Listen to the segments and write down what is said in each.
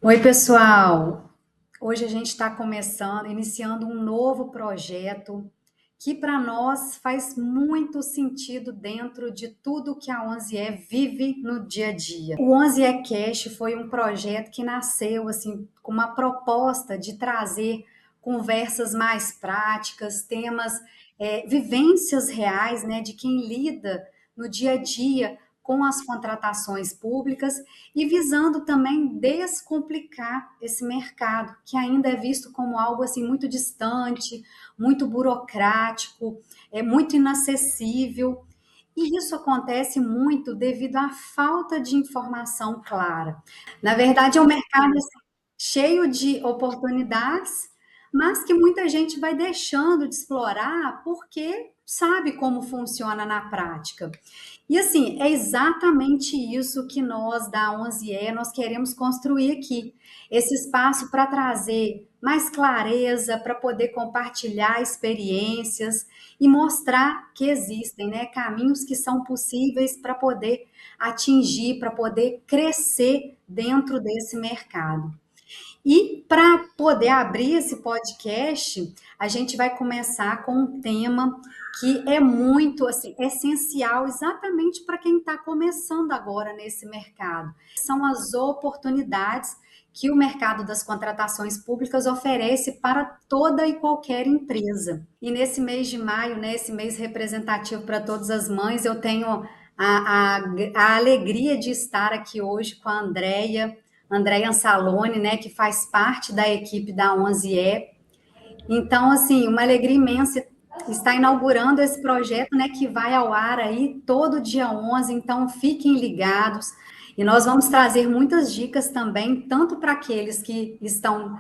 Oi, pessoal! Hoje a gente está iniciando um novo projeto que para nós faz muito sentido dentro de tudo que a 11E vive no dia a dia. O 11E Cash foi um projeto que nasceu assim com uma proposta de trazer conversas mais práticas, temas, vivências reais, né, de quem lida no dia a dia com as contratações públicas e visando também descomplicar esse mercado, que ainda é visto como algo assim muito distante, muito burocrático, é muito inacessível. E isso acontece muito devido à falta de informação clara. Na verdade, é um mercado assim, cheio de oportunidades, mas que muita gente vai deixando de explorar porque sabe como funciona na prática. E assim, é exatamente isso que nós da 11E nós queremos construir aqui. Esse espaço para trazer mais clareza, para poder compartilhar experiências e mostrar que existem, né, caminhos que são possíveis para poder atingir, para poder crescer dentro desse mercado. E para poder abrir esse podcast, a gente vai começar com um tema que é muito assim essencial exatamente para quem está começando agora nesse mercado. São as oportunidades que o mercado das contratações públicas oferece para toda e qualquer empresa. E nesse mês de maio, né, esse mês representativo para todas as mães, eu tenho a alegria de estar aqui hoje com a Andréia Ansalone, né, que faz parte da equipe da 11E. Então, assim, uma alegria imensa estar inaugurando esse projeto, né, que vai ao ar aí todo dia 11, então fiquem ligados. E nós vamos trazer muitas dicas também, tanto para aqueles que estão,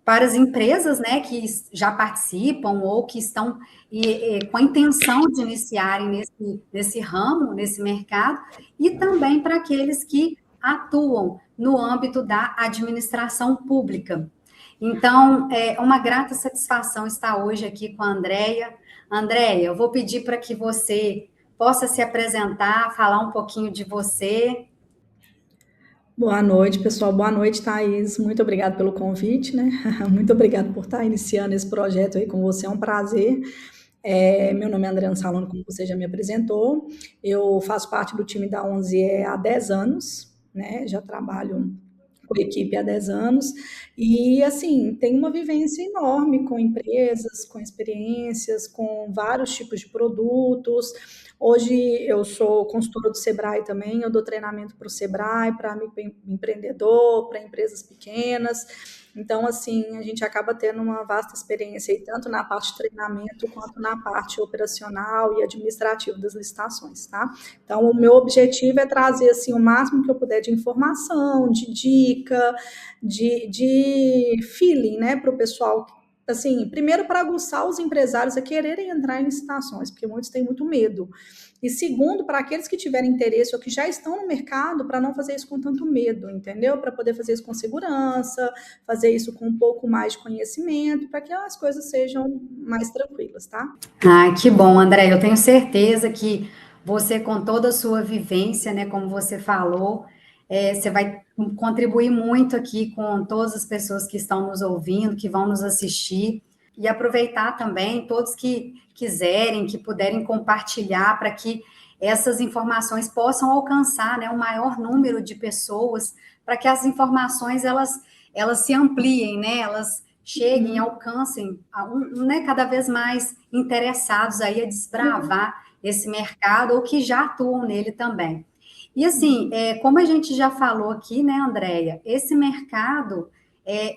para as empresas, né, que já participam ou que estão com a intenção de iniciarem nesse ramo, nesse mercado, e também para aqueles que atuam no âmbito da administração pública. Então, é uma grata satisfação estar hoje aqui com a Andréia. Andréia, eu vou pedir para que você possa se apresentar, falar um pouquinho de você. Boa noite, pessoal. Boa noite, Thaís. Muito obrigada pelo convite, né? Muito obrigada por estar iniciando esse projeto aí com você. É um prazer. Meu nome é Andréa Salone, como você já me apresentou. Eu faço parte do time da 11 há 10 anos, né? Já trabalho com a equipe há 10 anos. E, assim, tem uma vivência enorme com empresas, com experiências, com vários tipos de produtos. Hoje eu sou consultora do Sebrae também, eu dou treinamento para o Sebrae, para empreendedor, para empresas pequenas. Então, assim, a gente acaba tendo uma vasta experiência aí, tanto na parte de treinamento quanto na parte operacional e administrativa das licitações, tá? Então, o meu objetivo é trazer, assim, o máximo que eu puder de informação, de dica, de feeling, né, para o pessoal. Assim, primeiro para aguçar os empresários a quererem entrar em licitações, porque muitos têm muito medo. E segundo, para aqueles que tiverem interesse ou que já estão no mercado, para não fazer isso com tanto medo, entendeu? Para poder fazer isso com segurança, fazer isso com um pouco mais de conhecimento, para que as coisas sejam mais tranquilas, tá? Ah, que bom, André. Eu tenho certeza que você, com toda a sua vivência, né, como você falou, você vai contribuir muito aqui com todas as pessoas que estão nos ouvindo, que vão nos assistir, e aproveitar também todos que quiserem, que puderem compartilhar para que essas informações possam alcançar, né, o maior número de pessoas, para que as informações elas se ampliem, né, elas cheguem, alcancem, né, cada vez mais interessados aí a desbravar esse mercado ou que já atuam nele também. E assim, como a gente já falou aqui, né, Andréia, esse mercado,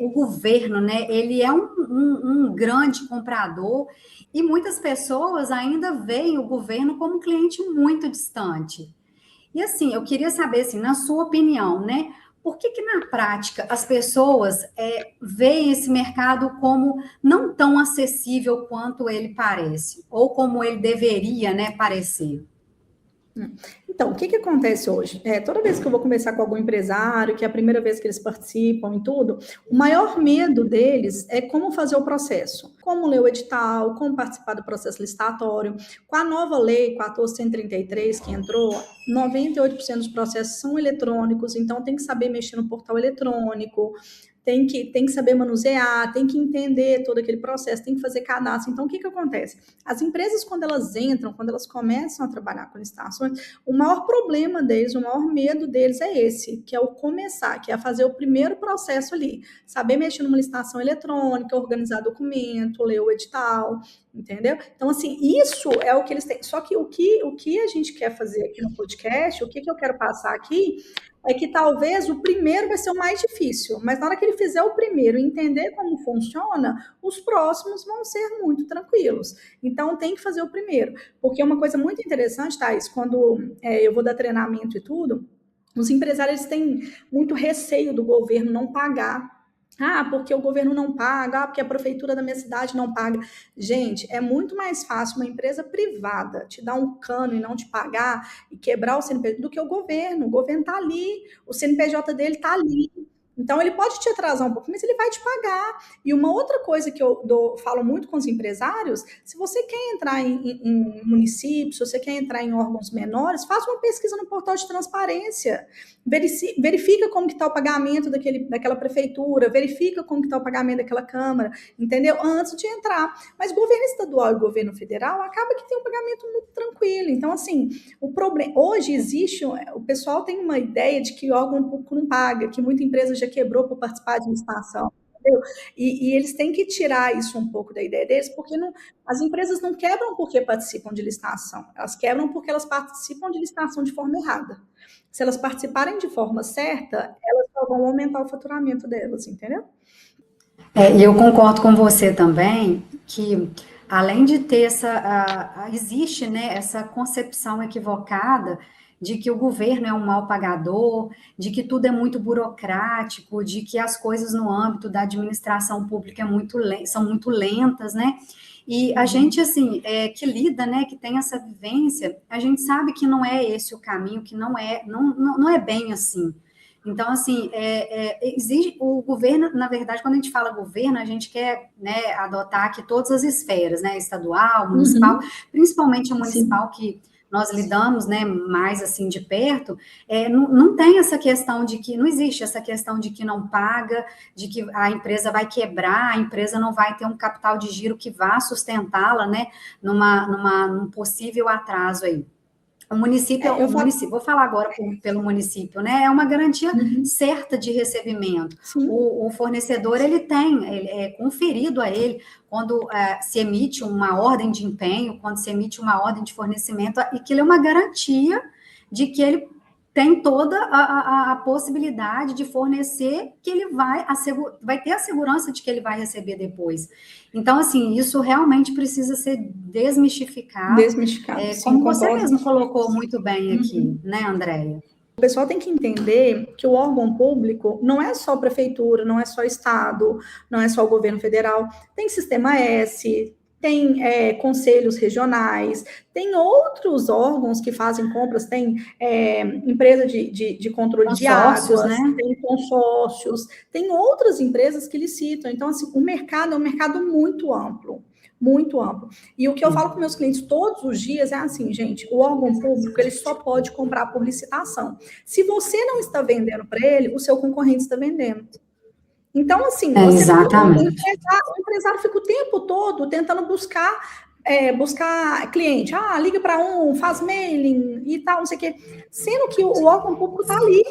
o governo, né, ele é um grande comprador e muitas pessoas ainda veem o governo como um cliente muito distante. E assim, eu queria saber, assim, na sua opinião, né? Por que na prática as pessoas veem esse mercado como não tão acessível quanto ele parece, ou como ele deveria, né, parecer? Então, o que que acontece hoje? Toda vez que eu vou conversar com algum empresário, que é a primeira vez que eles participam e tudo, o maior medo deles é como fazer o processo, como ler o edital, como participar do processo licitatório. Com a nova lei 14.133 que entrou, 98% dos processos são eletrônicos, então tem que saber mexer no portal eletrônico, tem que saber manusear, tem que entender todo aquele processo, tem que fazer cadastro. Então, o que que acontece? As empresas, quando elas entram, quando elas começam a trabalhar com licitações, o maior problema deles, o maior medo deles é esse, que é o começar, que é fazer o primeiro processo ali, saber mexer numa licitação eletrônica, organizar documento, ler o edital, entendeu? Então, assim, isso é o que eles têm. Só que o que a gente quer fazer aqui no podcast, o que que eu quero passar aqui, é que talvez o primeiro vai ser o mais difícil, mas na hora que ele fizer o primeiro e entender como funciona, os próximos vão ser muito tranquilos. Então, tem que fazer o primeiro. Porque uma coisa muito interessante, Thaís, quando eu vou dar treinamento e tudo, os empresários têm muito receio do governo não pagar. Ah, porque o governo não paga, porque a prefeitura da minha cidade não paga. Gente, é muito mais fácil uma empresa privada te dar um cano e não te pagar e quebrar o CNPJ do que o governo. O governo está ali, o CNPJ dele está ali. Então, ele pode te atrasar um pouco, mas ele vai te pagar. E uma outra coisa que eu falo muito com os empresários, se você quer entrar em municípios, se você quer entrar em órgãos menores, faça uma pesquisa no portal de transparência. Verifica como que está o pagamento daquela prefeitura, verifica como que está o pagamento daquela Câmara, entendeu? Antes de entrar. Mas governo estadual e governo federal acaba que tem um pagamento muito tranquilo. Então, assim, o problema... Hoje existe... O pessoal tem uma ideia de que órgão público não paga, que muita empresa já quebrou por participar de licitação. Entendeu? E eles têm que tirar isso um pouco da ideia deles, porque as empresas não quebram porque participam de licitação, elas quebram porque elas participam de licitação de forma errada. Se elas participarem de forma certa, elas só vão aumentar o faturamento delas, entendeu? E eu concordo com você também que, além de ter existe, né, essa concepção equivocada de que o governo é um mal pagador, de que tudo é muito burocrático, de que as coisas no âmbito da administração pública são muito lentas, né? E a gente, assim, que lida, né, que tem essa vivência, a gente sabe que não é esse o caminho, que não é bem assim. Então, assim, exige o governo, na verdade, quando a gente fala governo, a gente quer, né, adotar aqui todas as esferas, né, estadual, municipal, principalmente a municipal, Sim. que nós lidamos, né, mais assim de perto, não tem essa questão de que, não existe essa questão de que não paga, de que a empresa vai quebrar, a empresa não vai ter um capital de giro que vá sustentá-la, né, num possível atraso aí. Eu falo... Vou falar agora pelo município, né? É uma garantia certa de recebimento. O fornecedor, ele é conferido a ele quando se emite uma ordem de empenho, quando se emite uma ordem de fornecimento, e aquilo é uma garantia de que ele tem toda a possibilidade de fornecer, que ele vai ter a segurança de que ele vai receber depois. Então, assim, isso realmente precisa ser desmistificado. Sim, Como concordo. você mesmo colocou muito bem aqui, né, Andréia? O pessoal tem que entender que o órgão público não é só prefeitura, não é só estado, não é só o governo federal, tem sistema S, tem conselhos regionais, tem outros órgãos que fazem compras, tem empresa de controle de águas, né? Tem consórcios, tem outras empresas que licitam. Então, assim, o mercado é um mercado muito amplo. Muito amplo. E o que eu falo com meus clientes todos os dias é assim, gente, o órgão público, ele só pode comprar por licitação. Se você não está vendendo para ele, o seu concorrente está vendendo. Então, assim, exatamente. O empresário fica o tempo todo tentando buscar cliente. Ah, liga para faz mailing e tal, não sei o quê. Sendo que o órgão público está ali,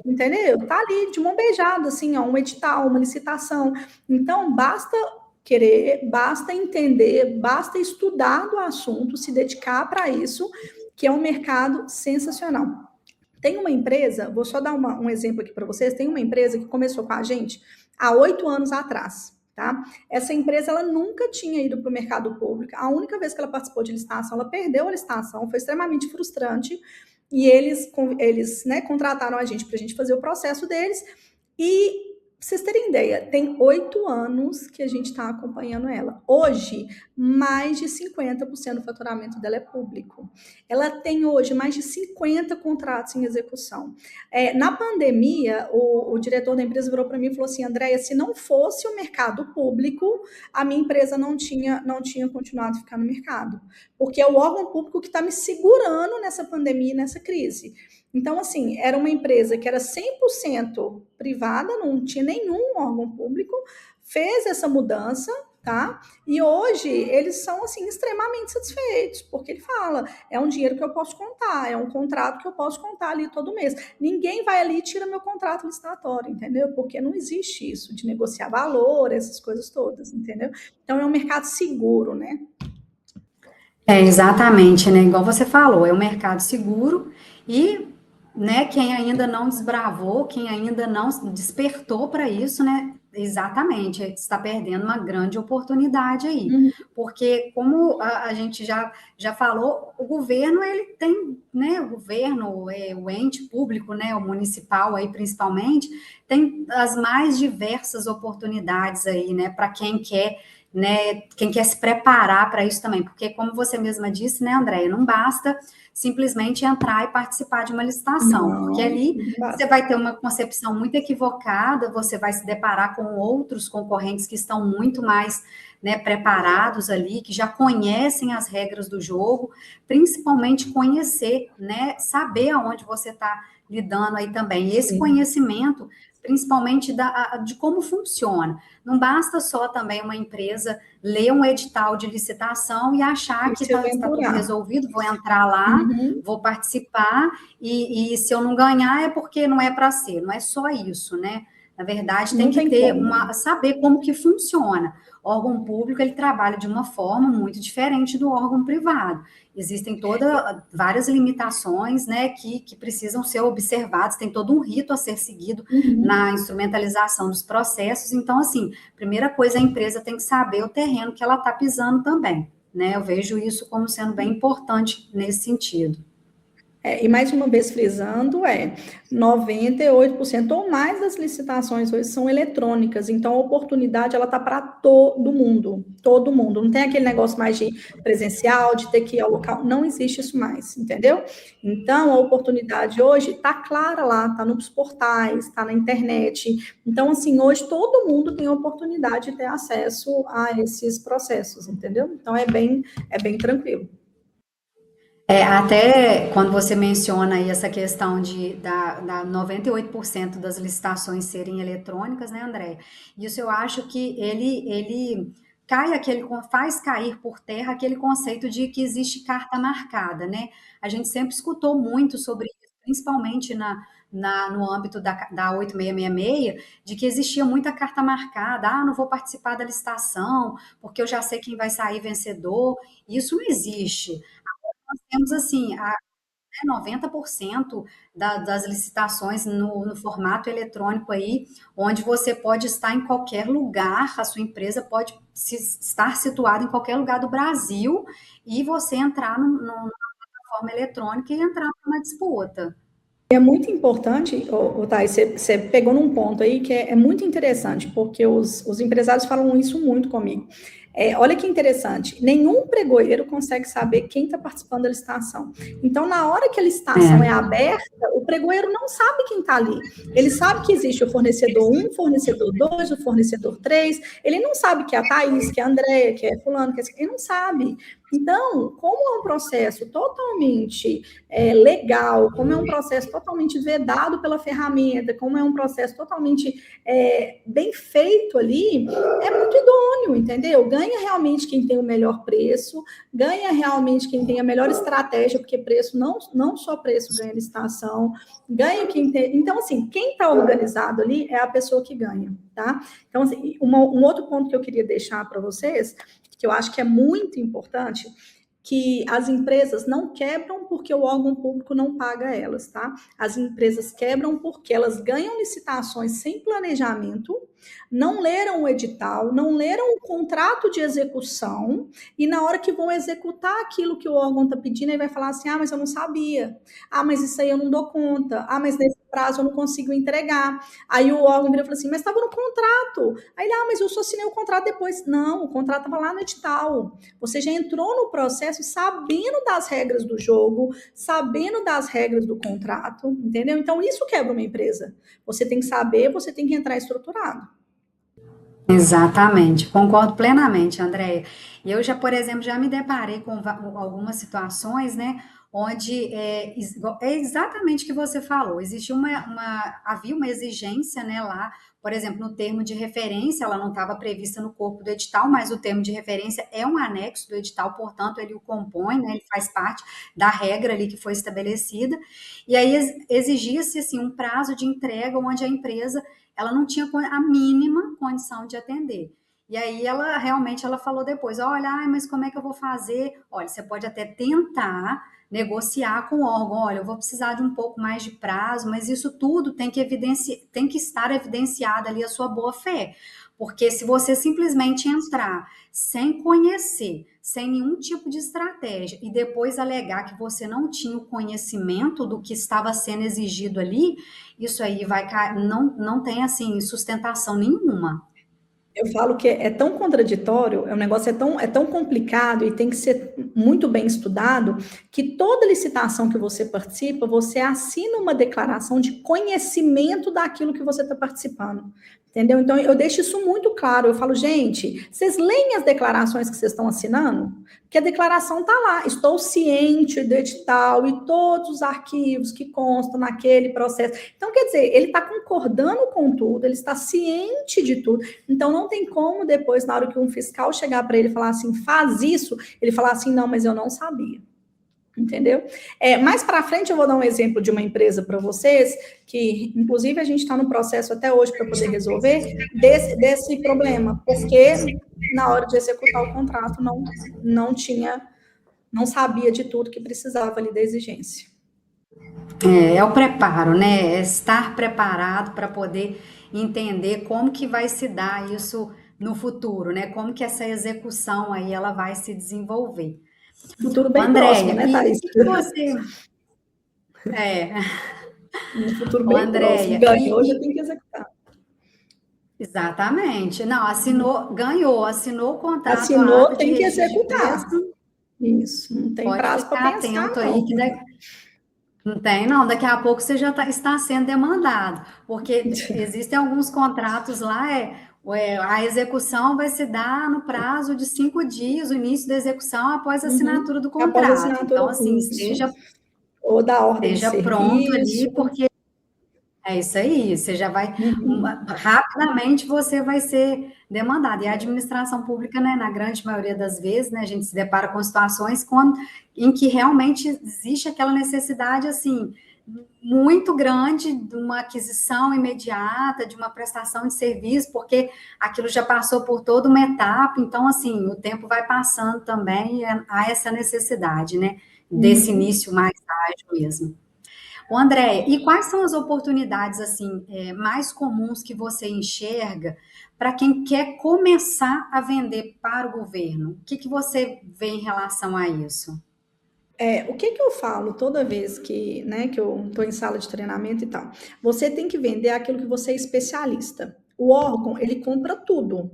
entendeu? Está ali, de mão beijada, assim, ó, um edital, uma licitação. Então, basta querer, basta entender, basta estudar do assunto, se dedicar para isso, que é um mercado sensacional. Tem uma empresa, vou só dar um exemplo aqui para vocês, tem uma empresa que começou com a gente há 8 anos atrás, tá? Essa empresa, ela nunca tinha ido para o mercado público, a única vez que ela participou de licitação, ela perdeu a licitação, foi extremamente frustrante, e eles né, contrataram a gente para a gente fazer o processo deles, e vocês terem ideia, tem 8 anos que a gente está acompanhando ela. Hoje, mais de 50% do faturamento dela é público. Ela tem hoje mais de 50 contratos em execução. Na pandemia, o diretor da empresa virou para mim e falou assim: Andréia, se não fosse o mercado público, a minha empresa não tinha continuado a ficar no mercado. Porque é o órgão público que está me segurando nessa pandemia e nessa crise. Então, assim, era uma empresa que era 100% privada, não tinha nenhum órgão público, fez essa mudança, tá? E hoje eles são, assim, extremamente satisfeitos, porque ele fala, é um dinheiro que eu posso contar, é um contrato que eu posso contar ali todo mês. Ninguém vai ali e tira meu contrato licitatório, entendeu? Porque não existe isso de negociar valor, essas coisas todas, entendeu? Então, é um mercado seguro, né? Exatamente, né? Igual você falou, é um mercado seguro e, né, quem ainda não desbravou, quem ainda não despertou para isso, né? Exatamente, está perdendo uma grande oportunidade aí. Uhum. Porque, como a gente já falou, o governo, ele tem, né? O governo, o ente público, né? O municipal aí, principalmente, tem as mais diversas oportunidades aí, né? Para quem quer, né, quem quer se preparar para isso também, porque como você mesma disse, né, Andréia, não basta simplesmente entrar e participar de uma licitação, porque Não, ali não você basta. vai ter uma concepção muito equivocada, você vai se deparar com outros concorrentes que estão muito mais, né, preparados ali, que já conhecem as regras do jogo, principalmente conhecer, né, saber aonde você está lidando aí também. E esse Sim. conhecimento, principalmente de como funciona. Não basta só também uma empresa ler um edital de licitação e achar E que se está tudo aventurar. resolvido, vou entrar lá, Uhum. vou participar, e se eu não ganhar é porque não é para ser. Não é só isso, né? Na verdade, tem Não que tem ter como. saber como que funciona. O órgão público, ele trabalha de uma forma muito diferente do órgão privado. Existem várias limitações, né, que precisam ser observadas, tem todo um rito a ser seguido Uhum. na instrumentalização dos processos. Então, assim, primeira coisa, a empresa tem que saber o terreno que ela está pisando também, né? Eu vejo isso como sendo bem importante nesse sentido. E mais uma vez frisando, 98% ou mais das licitações hoje são eletrônicas, então a oportunidade ela tá para todo mundo. Não tem aquele negócio mais de presencial, de ter que ir ao local, não existe isso mais, entendeu? Então a oportunidade hoje está clara lá, está nos portais, está na internet. Então assim, hoje todo mundo tem a oportunidade de ter acesso a esses processos, entendeu? Então é bem tranquilo. Até quando você menciona aí essa questão da 98% das licitações serem eletrônicas, né, André? Isso eu acho que ele faz cair por terra aquele conceito de que existe carta marcada, né? A gente sempre escutou muito sobre isso, principalmente no âmbito da 8666, de que existia muita carta marcada. Ah, não vou participar da licitação, porque eu já sei quem vai sair vencedor. Isso não existe. Nós temos assim, 90% das licitações no formato eletrônico aí, onde você pode estar em qualquer lugar, a sua empresa pode estar situada em qualquer lugar do Brasil e você entrar numa plataforma eletrônica e entrar numa disputa. É muito importante, Thay, você pegou num ponto aí que é muito interessante, porque os empresários falam isso muito comigo. Olha que interessante, nenhum pregoeiro consegue saber quem está participando da licitação. Então, na hora que a licitação é É. aberta, o pregoeiro não sabe quem está ali. Ele sabe que existe o fornecedor 1, o fornecedor 2, o fornecedor 3. Ele não sabe que é a Thaís, que é a Andréia, que é fulano, ele não sabe. Então, como é um processo totalmente legal, como é um processo totalmente vedado pela ferramenta, como é um processo totalmente bem feito ali, é muito idôneo, entendeu? Ganha realmente quem tem o melhor preço, ganha realmente quem tem a melhor estratégia, porque preço, não só preço ganha licitação, ganha quem tem. Então, assim, quem está organizado ali é a pessoa que ganha, tá? Então, assim, um outro ponto que eu queria deixar para vocês, que eu acho que é muito importante, que as empresas não quebram porque o órgão público não paga elas, tá? As empresas quebram porque elas ganham licitações sem planejamento, não leram o edital, não leram o contrato de execução, e na hora que vão executar aquilo que o órgão está pedindo, aí vai falar assim: ah, mas eu não sabia, ah, mas isso aí eu não dou conta, ah, mas nesse prazo eu não consigo entregar. Aí o órgão virou e falou assim, mas estava no contrato. Aí ele, mas eu só assinei o contrato depois. Não, o contrato estava lá no edital. Você já entrou no processo sabendo das regras do jogo, sabendo das regras do contrato, entendeu? Então, isso quebra uma empresa. Você tem que saber, você tem que entrar estruturado. Exatamente, concordo plenamente, Andréia. E eu já, por exemplo, já me deparei com algumas situações, né, onde é exatamente o que você falou. Existia havia uma exigência, né, lá, por exemplo, no termo de referência, ela não estava prevista no corpo do edital, mas o termo de referência é um anexo do edital, portanto, ele o compõe, né, ele faz parte da regra ali que foi estabelecida. E aí exigia-se assim um prazo de entrega onde a empresa ela não tinha a mínima condição de atender. E aí ela realmente ela falou depois, olha, mas como é que eu vou fazer? Olha, você pode até tentar negociar com o órgão, olha, eu vou precisar de um pouco mais de prazo, mas isso tudo tem que estar evidenciada ali a sua boa fé. Porque se você simplesmente entrar sem conhecer, sem nenhum tipo de estratégia, e depois alegar que você não tinha o conhecimento do que estava sendo exigido ali, isso aí não tem assim sustentação nenhuma. Eu falo que é tão contraditório, o negócio é tão complicado e tem que ser muito bem estudado, que toda licitação que você participa, você assina uma declaração de conhecimento daquilo que você está participando. Entendeu? Então, eu deixo isso muito claro. Eu falo, gente, vocês leem as declarações que vocês estão assinando? Porque a declaração está lá. Estou ciente do edital e todos os arquivos que constam naquele processo. Então, quer dizer, ele está concordando com tudo, ele está ciente de tudo. Então, não tem como depois, na hora que um fiscal chegar para ele e falar assim, faz isso, ele falar assim, não, mas eu não sabia. Entendeu? Mais para frente eu vou dar um exemplo de uma empresa para vocês, que inclusive a gente está no processo até hoje para poder resolver desse problema, porque na hora de executar o contrato não sabia de tudo que precisava ali da exigência. É o preparo, né? É estar preparado para poder entender como que vai se dar isso no futuro, né? Como que essa execução aí ela vai se desenvolver. Futuro bem próximo, Andréia, né, e o Thaís? que você. É, No futuro ô bem próximo. Andréia, Ganhou, já tem que executar. exatamente. Não, assinou o contrato, a Assinou, ata de tem que registro de executar. preço, Isso, não tem pode prazo para ficar pensar, atento aí, não. que não tem, não. Daqui a pouco você já está sendo demandado, porque existem alguns contratos lá, a execução vai se dar no prazo de 5 dias, o início da execução após a assinatura do Após a contrato. assinatura, Então, assim, isso. Ou da ordem de esteja pronto serviço. ali, porque é isso aí, você já vai, Uhum. rapidamente você vai ser demandado. E a administração pública, né, na grande maioria das vezes, né, a gente se depara com situações em que realmente existe aquela necessidade, assim, muito grande de uma aquisição imediata, de uma prestação de serviço, porque aquilo já passou por toda uma etapa, então, assim, o tempo vai passando também e há essa necessidade, né, desse início mais ágil mesmo. O André, e quais são as oportunidades assim mais comuns que você enxerga para quem quer começar a vender para o governo? O que você vê em relação a isso? O que eu falo toda vez que, né, que eu estou em sala de treinamento e tal? Você tem que vender aquilo que você é especialista. O órgão, ele compra tudo.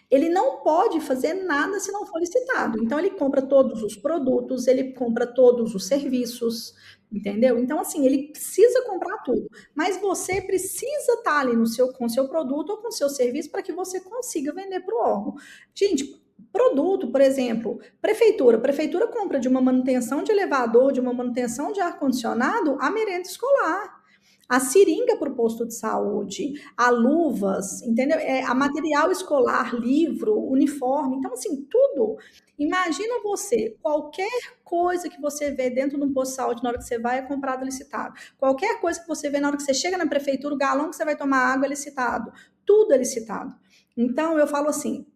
Ele não pode fazer nada se não for licitado. Então, ele compra todos os produtos, ele compra todos os serviços, entendeu? Então, assim, ele precisa comprar tudo. Mas você precisa estar ali com o seu produto ou com o seu serviço para que você consiga vender para o órgão. Gente, produto, por exemplo, prefeitura compra de uma manutenção de elevador, de uma manutenção de ar-condicionado, a merenda escolar. A seringa para o posto de saúde, a luvas, entendeu? A material escolar, livro, uniforme. Então, assim, tudo. Imagina você, qualquer coisa que você vê dentro de um posto de saúde na hora que você vai é comprado licitado. Qualquer coisa que você vê na hora que você chega na prefeitura, o galão que você vai tomar água é licitado. Tudo é licitado. Então, eu falo assim,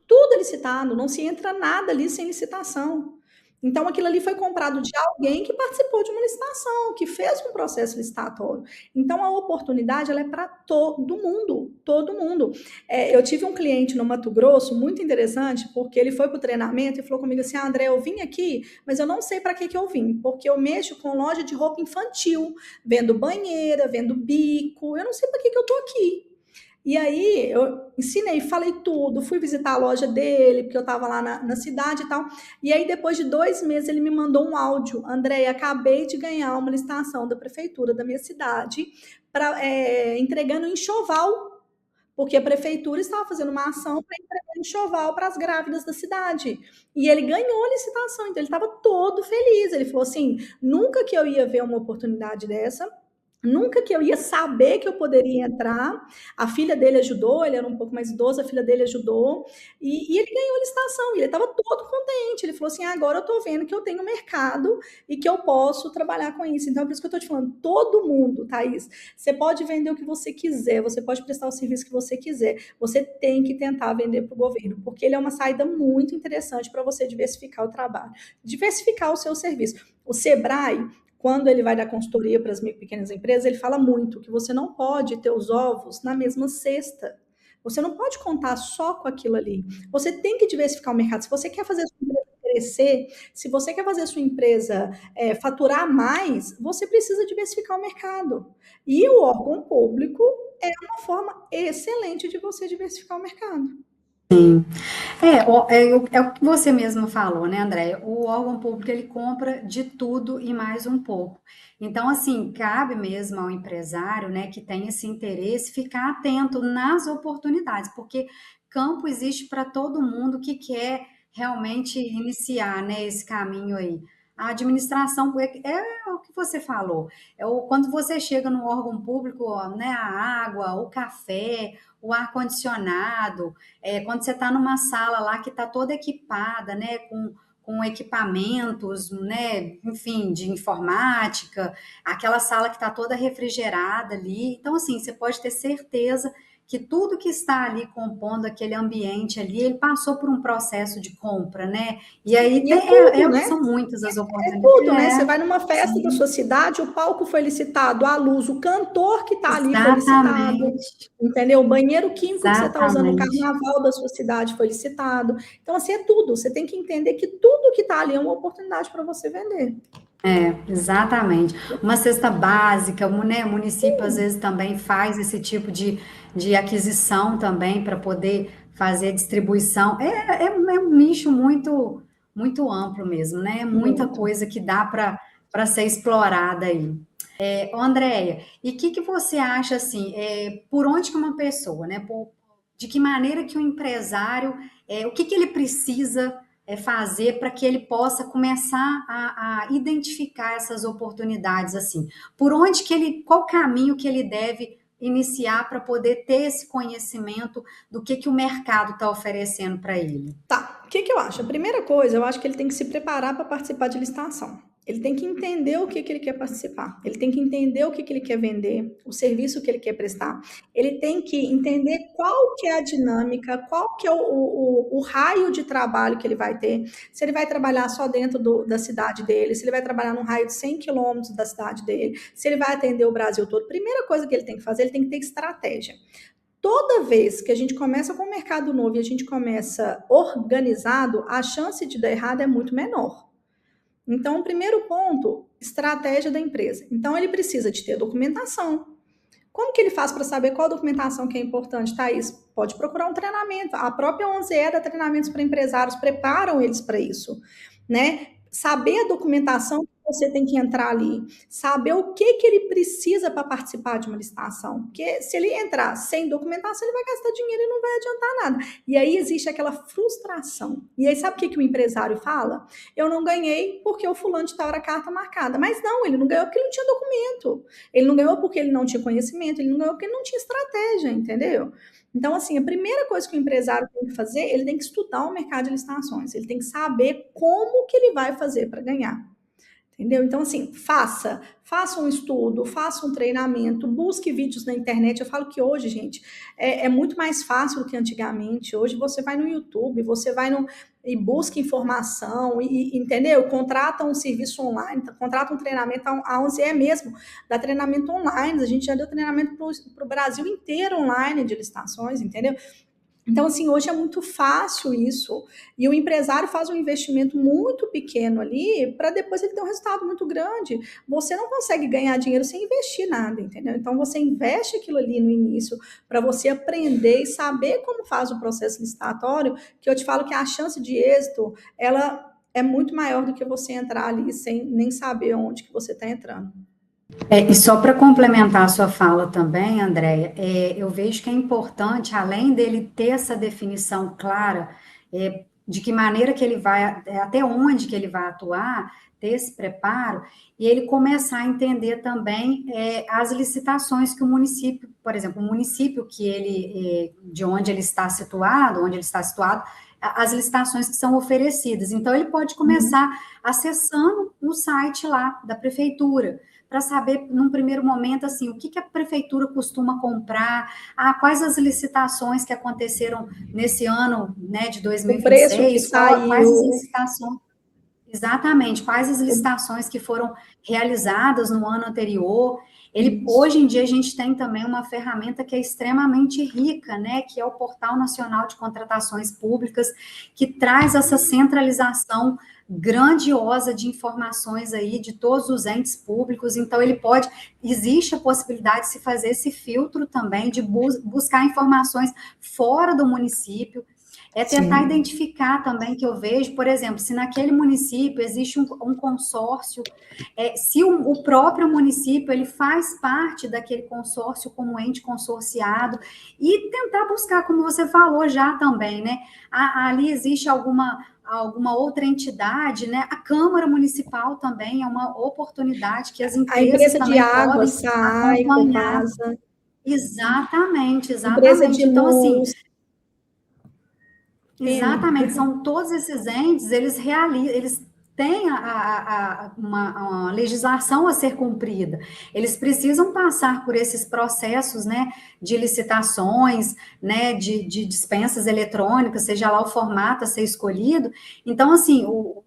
tudo é licitado, não se entra nada ali sem licitação. Então, aquilo ali foi comprado de alguém que participou de uma licitação, que fez um processo licitatório. Então, a oportunidade ela é para todo mundo, todo mundo. Eu tive um cliente no Mato Grosso muito interessante, porque ele foi para o treinamento e falou comigo assim: André, eu vim aqui, mas eu não sei para que eu vim, porque eu mexo com loja de roupa infantil, vendo banheira, vendo bico, eu não sei para que eu estou aqui. E aí eu ensinei, falei tudo, fui visitar a loja dele, porque eu estava lá na cidade e tal. E aí, depois de 2 meses, ele me mandou um áudio. André, acabei de ganhar uma licitação da prefeitura da minha cidade, entregando enxoval, porque a prefeitura estava fazendo uma ação para entregar enxoval para as grávidas da cidade. E ele ganhou a licitação, então ele estava todo feliz. Ele falou assim: nunca que eu ia ver uma oportunidade dessa. Nunca que eu ia saber que eu poderia entrar. A filha dele ajudou, ele era um pouco mais idoso, a filha dele ajudou, e ele ganhou a licitação, ele estava todo contente. Ele falou assim: agora eu estou vendo que eu tenho mercado e que eu posso trabalhar com isso. Então, é por isso que eu estou te falando, todo mundo, Thaís, você pode vender o que você quiser, você pode prestar o serviço que você quiser, você tem que tentar vender para o governo, porque ele é uma saída muito interessante para você diversificar o trabalho, diversificar o seu serviço. O Sebrae, quando ele vai dar consultoria para as micro e pequenas empresas, ele fala muito que você não pode ter os ovos na mesma cesta. Você não pode contar só com aquilo ali. Você tem que diversificar o mercado. Se você quer fazer a sua empresa crescer, se você quer fazer a sua empresa faturar mais, você precisa diversificar o mercado. E o órgão público é uma forma excelente de você diversificar o mercado. É o que você mesmo falou, né, André? O órgão público ele compra de tudo e mais um pouco. Então, assim, cabe mesmo ao empresário, né, que tem esse interesse, ficar atento nas oportunidades, porque campo existe para todo mundo que quer realmente iniciar, né, esse caminho aí. A administração é o que você falou. Quando você chega no órgão público, ó, né, a água, o café, o ar-condicionado. Quando você está numa sala lá que está toda equipada, né, com equipamentos, né, enfim, de informática, aquela sala que está toda refrigerada ali. Então, assim, você pode ter certeza que tudo que está ali compondo aquele ambiente ali, ele passou por um processo de compra, né? E aí E é tudo, né? são muitas as É oportunidades. tudo, né? Você vai numa festa da Sim, sua cidade, o palco foi licitado, a luz, o cantor que está ali foi licitado, exatamente, entendeu? O banheiro químico que você está usando no exatamente. carnaval da sua cidade foi licitado. Então, assim, é tudo. Você tem que entender que tudo que está ali é uma oportunidade para você vender. Exatamente. Uma cesta básica, né? O município às vezes também faz esse tipo de aquisição também para poder fazer a distribuição. É um nicho muito amplo mesmo, né? É muita Muito. coisa que dá para ser explorada aí. Ô, Andréia, e o que você acha assim, por onde que uma pessoa, né? De que maneira que o empresário, o que ele precisa fazer para que ele possa começar a identificar essas oportunidades assim? Por onde que qual caminho que ele deve iniciar para poder ter esse conhecimento do que o mercado está oferecendo para ele? Tá, o que que eu acho? A primeira coisa, eu acho que ele tem que se preparar para participar de licitação. Ele tem que entender o que ele quer participar. Ele tem que entender o que ele quer vender, o serviço que ele quer prestar. Ele tem que entender qual que é a dinâmica, qual que é o raio de trabalho que ele vai ter. Se ele vai trabalhar só dentro da cidade dele, se ele vai trabalhar num raio de 100 quilômetros da cidade dele, se ele vai atender o Brasil todo. Primeira coisa que ele tem que fazer, ele tem que ter estratégia. Toda vez que a gente começa com um mercado novo e a gente começa organizado, a chance de dar errado é muito menor. Então, o primeiro ponto, estratégia da empresa. Então, ele precisa de ter documentação. Como que ele faz para saber qual documentação que é importante, Thaís? Pode procurar um treinamento. A própria 11E dá treinamentos para empresários, preparam eles para isso, né? Saber a documentação que você tem que entrar ali, saber o que ele precisa para participar de uma licitação. Porque se ele entrar sem documentação, ele vai gastar dinheiro e não vai adiantar nada. E aí existe aquela frustração. E aí sabe o que o empresário fala? Eu não ganhei porque o fulano de tal era carta marcada. Mas não, ele não ganhou porque ele não tinha documento. Ele não ganhou porque ele não tinha conhecimento, ele não ganhou porque ele não tinha estratégia, entendeu? Então, assim, a primeira coisa que o empresário tem que fazer, ele tem que estudar o mercado de licitações, ele tem que saber como que ele vai fazer para ganhar, entendeu? Então, assim, faça um estudo, faça um treinamento, busque vídeos na internet. Eu falo que hoje, gente, é muito mais fácil do que antigamente. Hoje você vai no YouTube, você vai no e busca informação, entendeu? Contrata um serviço online, contrata um treinamento, a 11 é mesmo, dá treinamento online, a gente já deu treinamento para o Brasil inteiro online de licitações, entendeu? Então, assim, hoje é muito fácil isso. E o empresário faz um investimento muito pequeno ali para depois ele ter um resultado muito grande. Você não consegue ganhar dinheiro sem investir nada, entendeu? Então, você investe aquilo ali no início para você aprender e saber como faz o processo licitatório, que eu te falo que a chance de êxito, ela é muito maior do que você entrar ali sem nem saber onde que você está entrando. E só para complementar a sua fala também, Andréia, eu vejo que é importante, além dele ter essa definição clara, de que maneira que ele vai, até onde que ele vai atuar, ter esse preparo, e ele começar a entender também as licitações que o município, por exemplo, o município que ele, de onde ele está situado, as licitações que são oferecidas. Então, ele pode começar acessando o site lá da prefeitura, para saber, num primeiro momento, assim, o que a prefeitura costuma comprar, quais as licitações que aconteceram nesse ano, né, de O preço que 2026, quais as saiu. licitações, exatamente, quais as licitações que foram realizadas no ano anterior. Hoje em dia, a gente tem também uma ferramenta que é extremamente rica, né, que é o Portal Nacional de Contratações Públicas, que traz essa centralização grandiosa de informações aí de todos os entes públicos. Então, existe a possibilidade de se fazer esse filtro também, de buscar informações fora do município. Tentar Sim. identificar também, que eu vejo, por exemplo, se naquele município existe um consórcio, se o próprio município ele faz parte daquele consórcio como ente consorciado, e tentar buscar, como você falou já também, né? Ali existe alguma outra entidade, né? A Câmara Municipal também é uma oportunidade que as A empresas empresa de também água, podem SAAI, acompanhar. Copasa, Exatamente, empresa de exatamente. Então, assim, luz, N. exatamente, são todos esses entes, eles têm uma legislação a ser cumprida. Eles precisam passar por esses processos, né, de licitações, né, de dispensas eletrônicas, seja lá o formato a ser escolhido. Então, assim, o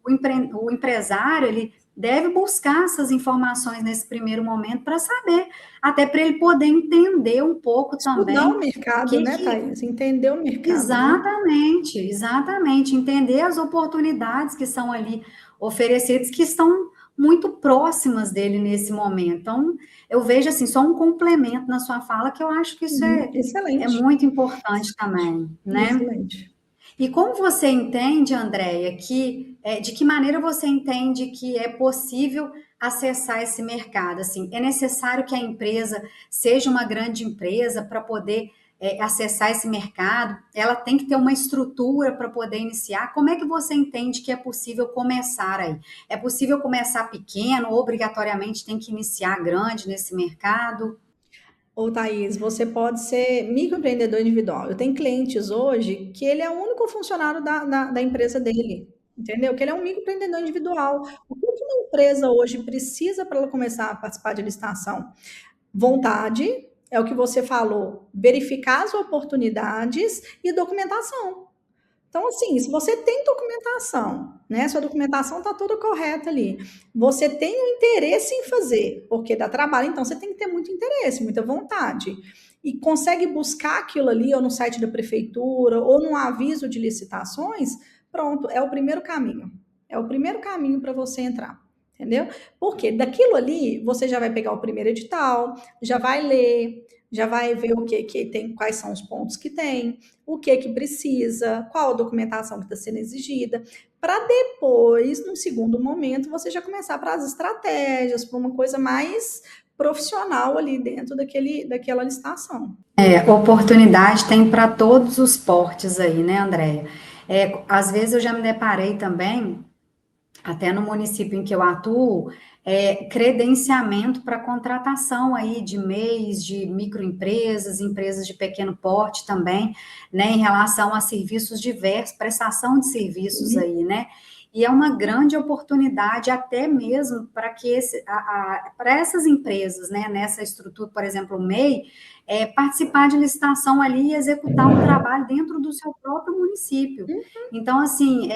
empresário, ele deve buscar essas informações nesse primeiro momento para saber, até para ele poder entender um pouco Estudar o também o mercado, que né, que Thaís? Entender o mercado, né? exatamente, exatamente. Entender as oportunidades que são ali oferecidas, que estão muito próximas dele nesse momento. Então, eu vejo assim, só um complemento na sua fala, que eu acho que isso é Excelente, muito importante também, né? excelente. E como você entende, Andréia, de que maneira você entende que é possível acessar esse mercado? Assim, é necessário que a empresa seja uma grande empresa para poder acessar esse mercado? Ela tem que ter uma estrutura para poder iniciar? Como é que você entende que é possível começar aí? É possível começar pequeno ou obrigatoriamente tem que iniciar grande nesse mercado? Ô, Thaís, você pode ser microempreendedor individual. Eu tenho clientes hoje que ele é o único funcionário da empresa dele, entendeu? Que ele é um microempreendedor individual. O que que uma empresa hoje precisa para ela começar a participar de licitação? Vontade, é o que você falou, verificar as oportunidades e documentação. Então, assim, se você tem documentação, né? Sua documentação está toda correta ali. Você tem o interesse em fazer, porque dá trabalho, então você tem que ter muito interesse, muita vontade. E consegue buscar aquilo ali, ou no site da prefeitura, ou num aviso de licitações, pronto, é o primeiro caminho. É o primeiro caminho para você entrar. Entendeu? Porque daquilo ali você já vai pegar o primeiro edital, já vai ler, já vai ver o que tem, quais são os pontos que tem, o que precisa, qual a documentação que está sendo exigida, para depois, num segundo momento, você já começar para as estratégias, para uma coisa mais profissional ali dentro daquela licitação. Oportunidade tem para todos os portes aí, né, Andréia? Às vezes eu já me deparei também, até no município em que eu atuo, credenciamento para contratação aí de MEIs, de microempresas, empresas de pequeno porte também, né, em relação a serviços diversos, prestação de serviços aí, né? e é uma grande oportunidade até mesmo para que para essas empresas, né, nessa estrutura, por exemplo, o MEI, participar de licitação ali e executar um trabalho dentro do seu próprio município. Então, assim,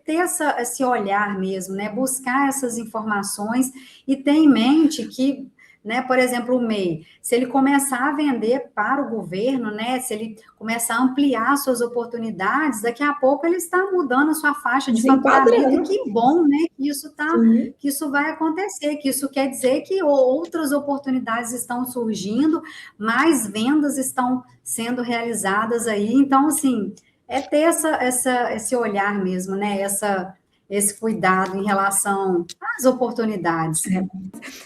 ter esse olhar mesmo, né, buscar essas informações e ter em mente que, né, por exemplo, o MEI, se ele começar a vender para o governo, né, se ele começar a ampliar suas oportunidades, daqui a pouco ele está mudando a sua faixa de faturamento, e Desenquadrando. que bom, né, Sim. que isso vai acontecer, que isso quer dizer que outras oportunidades estão surgindo, mais vendas estão sendo realizadas aí, então, assim, ter esse olhar mesmo, né, esse cuidado em relação às oportunidades.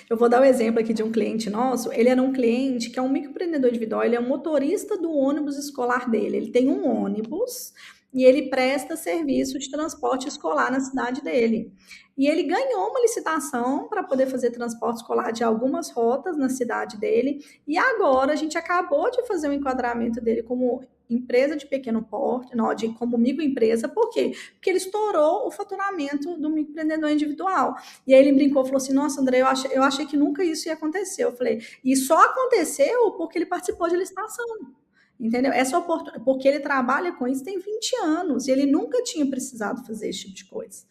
Eu vou dar o exemplo aqui de um cliente nosso. Ele era um cliente que é um microempreendedor individual, ele é um motorista do ônibus escolar dele. Ele tem um ônibus e ele presta serviço de transporte escolar na cidade dele. E ele ganhou uma licitação para poder fazer transporte escolar de algumas rotas na cidade dele. E agora a gente acabou de fazer um enquadramento dele como empresa de pequeno porte, não, como microempresa. Por quê? Porque ele estourou o faturamento do microempreendedor individual. E aí ele brincou, falou assim, nossa, André, eu achei que nunca isso ia acontecer. Eu falei, e só aconteceu porque ele participou de licitação. Entendeu? Essa oportunidade, porque ele trabalha com isso tem 20 anos e ele nunca tinha precisado fazer esse tipo de coisa.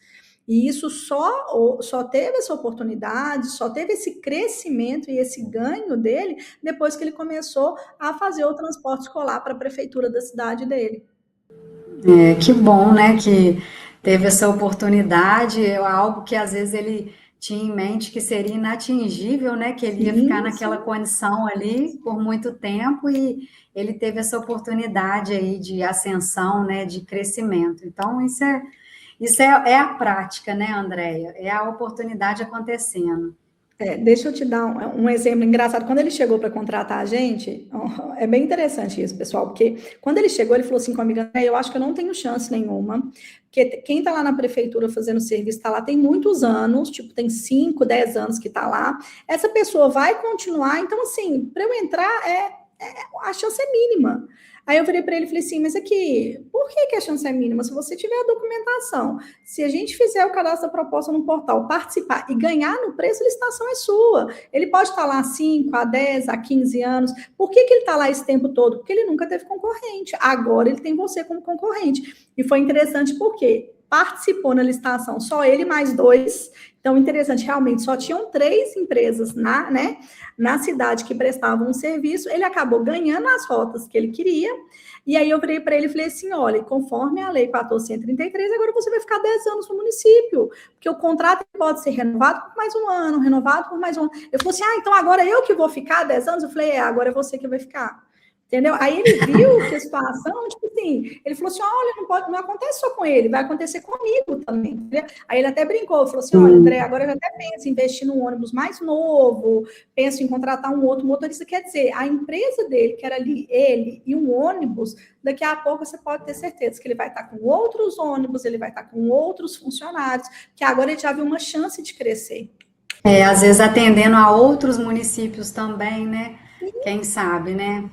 E isso só teve essa oportunidade, só teve esse crescimento e esse ganho dele depois que ele começou a fazer o transporte escolar para a prefeitura da cidade dele. Que bom, né, que teve essa oportunidade, algo que às vezes ele tinha em mente que seria inatingível, né, que ele ia ficar naquela condição ali por muito tempo e ele teve essa oportunidade aí de ascensão, né, de crescimento. Então, isso é a prática, né, Andréia? É a oportunidade acontecendo. Deixa eu te dar um exemplo engraçado. Quando ele chegou para contratar a gente, é bem interessante isso, pessoal, porque quando ele chegou, ele falou assim com a amiga, eu acho que eu não tenho chance nenhuma, porque quem está lá na prefeitura fazendo serviço está lá tem muitos anos, tipo, tem 5, 10 anos que está lá, essa pessoa vai continuar, então, assim, para eu entrar, a chance é mínima. Aí eu virei para ele e falei assim, mas aqui, por que a chance é mínima? Se você tiver a documentação, se a gente fizer o cadastro da proposta no portal, participar e ganhar no preço, a licitação é sua. Ele pode estar lá 5, a 10, a 15 anos. Por que ele está lá esse tempo todo? Porque ele nunca teve concorrente. Agora ele tem você como concorrente. E foi interessante porque participou na licitação só ele mais 2. Então, interessante, realmente, só tinham 3 empresas na cidade que prestavam um serviço, ele acabou ganhando as rotas que ele queria, e aí eu virei para ele e falei assim, olha, conforme a lei 1433, agora você vai ficar 10 anos no município, porque o contrato pode ser renovado por mais um ano, renovado por mais um ano. Eu falei assim, então agora eu que vou ficar 10 anos? Eu falei, agora é você que vai ficar. Entendeu? Aí ele viu que a situação, tipo assim, ele falou assim, olha, não acontece só com ele, vai acontecer comigo também. Entendeu? Aí ele até brincou, falou assim, olha, André, agora eu até penso em investir num ônibus mais novo, penso em contratar um outro motorista, quer dizer, a empresa dele, que era ali ele e um ônibus, daqui a pouco você pode ter certeza que ele vai estar com outros ônibus, ele vai estar com outros funcionários, que agora ele já viu uma chance de crescer. Às vezes atendendo a outros municípios também, né? Quem sabe, né?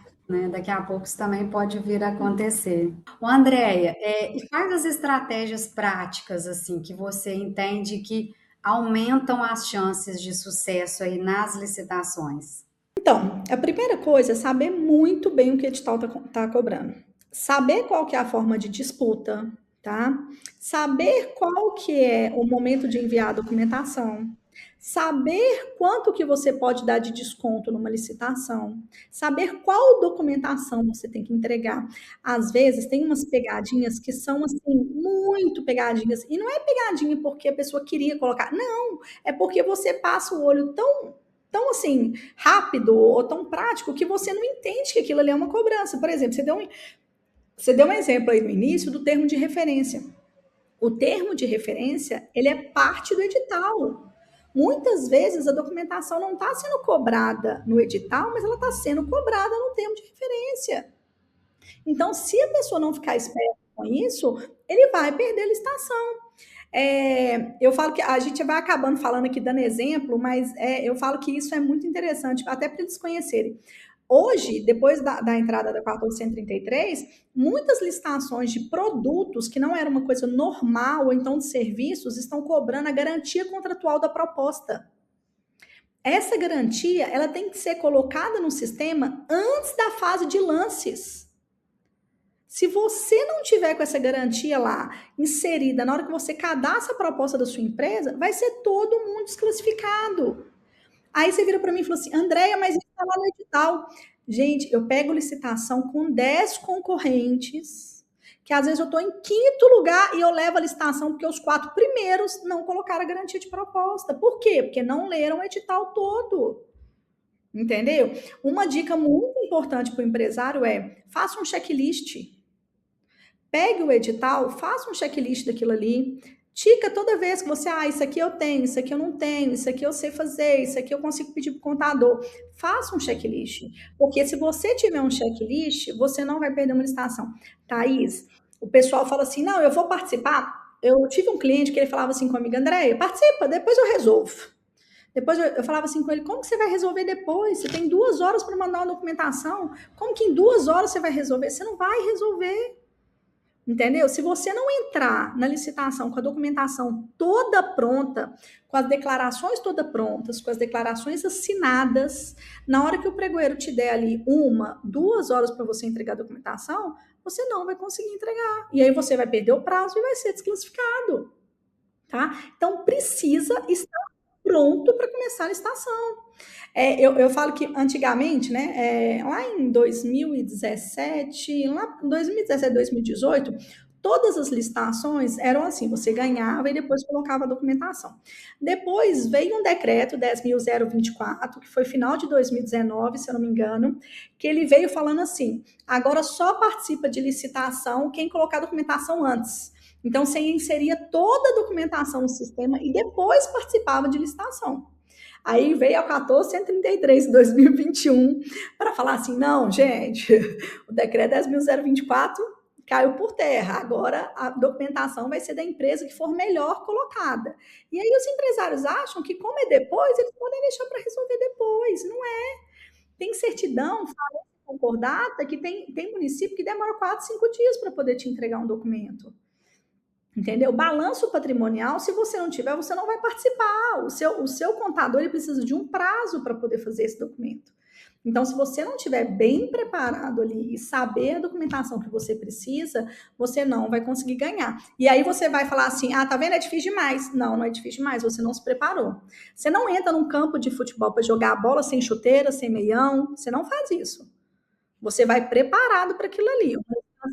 Daqui a pouco isso também pode vir a acontecer. O Andréia, e quais as estratégias práticas assim que você entende que aumentam as chances de sucesso aí nas licitações? Então, a primeira coisa é saber muito bem o que o edital está cobrando. Saber qual que é a forma de disputa, tá? Saber qual que é o momento de enviar a documentação. Saber quanto que você pode dar de desconto numa licitação. Saber qual documentação você tem que entregar. Às vezes tem umas pegadinhas que são assim, muito pegadinhas. E não é pegadinha porque a pessoa queria colocar. Não, é porque você passa o olho tão assim, rápido ou tão prático que você não entende que aquilo ali é uma cobrança. Por exemplo, você deu um exemplo aí no início do termo de referência. O termo de referência, ele é parte do edital. Muitas vezes a documentação não está sendo cobrada no edital, mas ela está sendo cobrada no termo de referência. Então, se a pessoa não ficar esperta com isso, ele vai perder a licitação. Eu falo que a gente vai acabando falando aqui, dando exemplo, mas eu falo que isso é muito interessante, até para eles conhecerem. Hoje, depois da entrada da 1433, muitas licitações de produtos que não era uma coisa normal, ou então de serviços, estão cobrando a garantia contratual da proposta. Essa garantia, ela tem que ser colocada no sistema antes da fase de lances. Se você não tiver com essa garantia lá inserida na hora que você cadastra a proposta da sua empresa, vai ser todo mundo desclassificado. Aí você vira para mim e falou assim, Andréia, mas isso está lá no edital. Gente, eu pego licitação com 10 concorrentes, que às vezes eu estou em quinto lugar e eu levo a licitação porque os 4 primeiros não colocaram a garantia de proposta. Por quê? Porque não leram o edital todo. Entendeu? Uma dica muito importante para o empresário é, faça um checklist. Pegue o edital, faça um checklist daquilo ali, tica toda vez que você, isso aqui eu tenho, isso aqui eu não tenho, isso aqui eu sei fazer, isso aqui eu consigo pedir para o contador. Faça um checklist, porque se você tiver um checklist, você não vai perder uma licitação. Thaís, o pessoal fala assim, não, eu vou participar. Eu tive um cliente que ele falava assim comigo, Andréia, participa, depois eu resolvo. Depois eu falava assim com ele, como que você vai resolver depois? Você tem 2 horas para mandar uma documentação. Como que em 2 horas você vai resolver? Você não vai resolver. Entendeu? Se você não entrar na licitação com a documentação toda pronta, com as declarações todas prontas, com as declarações assinadas, na hora que o pregoeiro te der ali 1, 2 horas para você entregar a documentação, você não vai conseguir entregar. E aí você vai perder o prazo e vai ser desclassificado. Tá? Então, precisa estar pronto para começar a licitação. Eu falo que antigamente, né, lá em 2017, 2018, todas as licitações eram assim, você ganhava e depois colocava a documentação. Depois veio um decreto 10.024, que foi final de 2019, se eu não me engano, que ele veio falando assim, agora só participa de licitação quem colocar a documentação antes. Então, você inseria toda a documentação no sistema e depois participava de licitação. Aí veio a 1433 de 2021 para falar assim, não, gente, o decreto 10.024 caiu por terra, agora a documentação vai ser da empresa que for melhor colocada. E aí os empresários acham que como é depois, eles podem deixar para resolver depois, não é? Tem certidão, falência concordata, que tem município que demora 4, 5 dias para poder te entregar um documento. Entendeu? Balanço patrimonial, se você não tiver, você não vai participar. O seu contador ele precisa de um prazo para poder fazer esse documento. Então, se você não estiver bem preparado ali e saber a documentação que você precisa, você não vai conseguir ganhar. E aí você vai falar assim, tá vendo? É difícil demais. Não, não é difícil demais, você não se preparou. Você não entra num campo de futebol para jogar a bola sem chuteira, sem meião, você não faz isso. Você vai preparado para aquilo ali.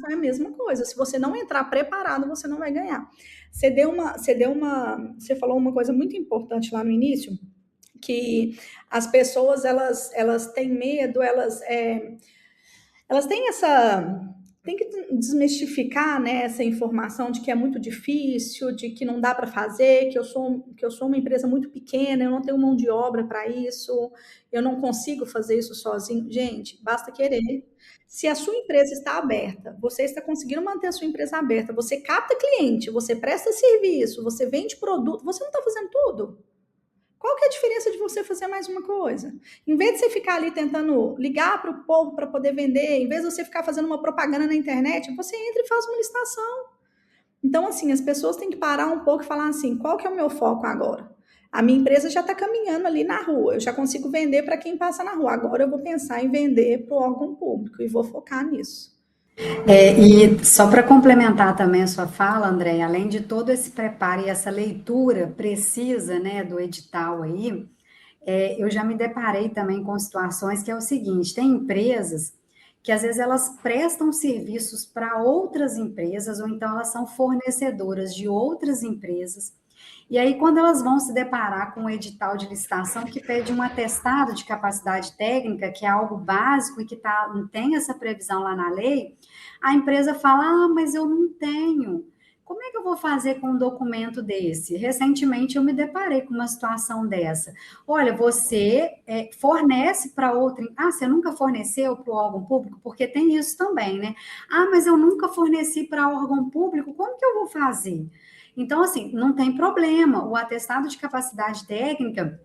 É a mesma coisa. Se você não entrar preparado, você não vai ganhar. Você falou uma coisa muito importante lá no início, que as pessoas elas têm medo, elas têm tem que desmistificar, né, essa informação de que é muito difícil, de que não dá para fazer, que eu sou uma empresa muito pequena, eu não tenho mão de obra para isso, eu não consigo fazer isso sozinho. Gente, basta querer. Se a sua empresa está aberta, você está conseguindo manter a sua empresa aberta, você capta cliente, você presta serviço, você vende produto, você não está fazendo tudo? Qual que é a diferença de você fazer mais uma coisa? Em vez de você ficar ali tentando ligar para o povo para poder vender, em vez de você ficar fazendo uma propaganda na internet, você entra e faz uma licitação. Então, assim, as pessoas têm que parar um pouco e falar assim, qual que é o meu foco agora? A minha empresa já está caminhando ali na rua, eu já consigo vender para quem passa na rua. Agora eu vou pensar em vender para o órgão público e vou focar nisso. E só para complementar também a sua fala, André, além de todo esse preparo e essa leitura precisa, né, do edital aí, eu já me deparei também com situações que é o seguinte, tem empresas que às vezes elas prestam serviços para outras empresas, ou então elas são fornecedoras de outras empresas, e aí quando elas vão se deparar com um edital de licitação que pede um atestado de capacidade técnica, que é algo básico e que tem essa previsão lá na lei, a empresa fala, mas eu não tenho. Como é que eu vou fazer com um documento desse? Recentemente eu me deparei com uma situação dessa. Olha, você fornece para outra. Você nunca forneceu para o órgão público? Porque tem isso também, né? Mas eu nunca forneci para órgão público, como que eu vou fazer? Então, assim, não tem problema. O atestado de capacidade técnica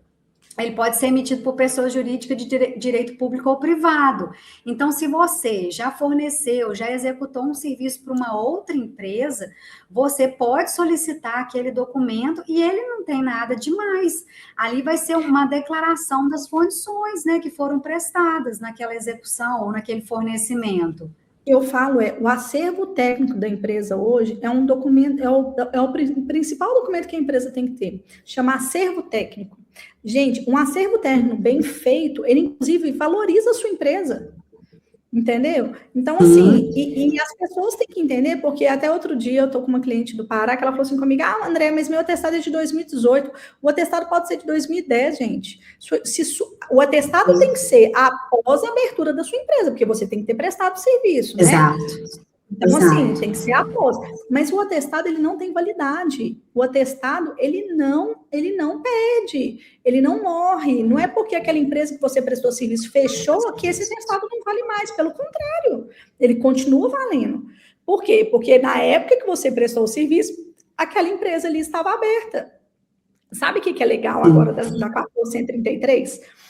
ele pode ser emitido por pessoa jurídica de direito público ou privado. Então, se você já forneceu, já executou um serviço para uma outra empresa, você pode solicitar aquele documento e ele não tem nada demais. Ali vai ser uma declaração das condições, né, que foram prestadas naquela execução ou naquele fornecimento. Eu falo, o acervo técnico da empresa hoje é um documento, é o principal documento que a empresa tem que ter, chama acervo técnico. Gente, um acervo técnico bem feito, ele inclusive valoriza a sua empresa. Entendeu? Então, assim, e as pessoas têm que entender, porque até outro dia eu tô com uma cliente do Pará que ela falou assim comigo, André, mas meu atestado é de 2018, o atestado pode ser de 2010, gente. O atestado tem que ser após a abertura da sua empresa, porque você tem que ter prestado serviço, né? Exato. Então, assim, tem que ser após. Mas o atestado, ele não tem validade. O atestado, ele não perde, ele não morre. Não é porque aquela empresa que você prestou serviço fechou que esse atestado não vale mais. Pelo contrário, ele continua valendo. Por quê? Porque na época que você prestou o serviço, aquela empresa ali estava aberta. Sabe o que é legal agora da 1433?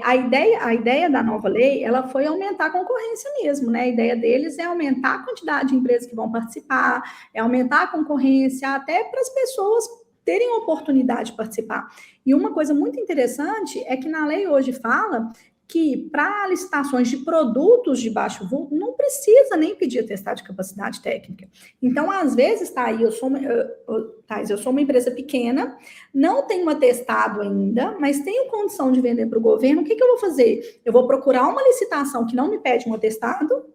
A ideia da nova lei, ela foi aumentar a concorrência mesmo, né? A ideia deles é aumentar a quantidade de empresas que vão participar, é aumentar a concorrência até para as pessoas terem oportunidade de participar. E uma coisa muito interessante é que na lei hoje fala que para licitações de produtos de baixo vulto não precisa nem pedir atestado de capacidade técnica. Então, às vezes, tá aí, eu sou uma empresa pequena, não tenho um atestado ainda, mas tenho condição de vender para o governo, o que eu vou fazer? Eu vou procurar uma licitação que não me pede um atestado,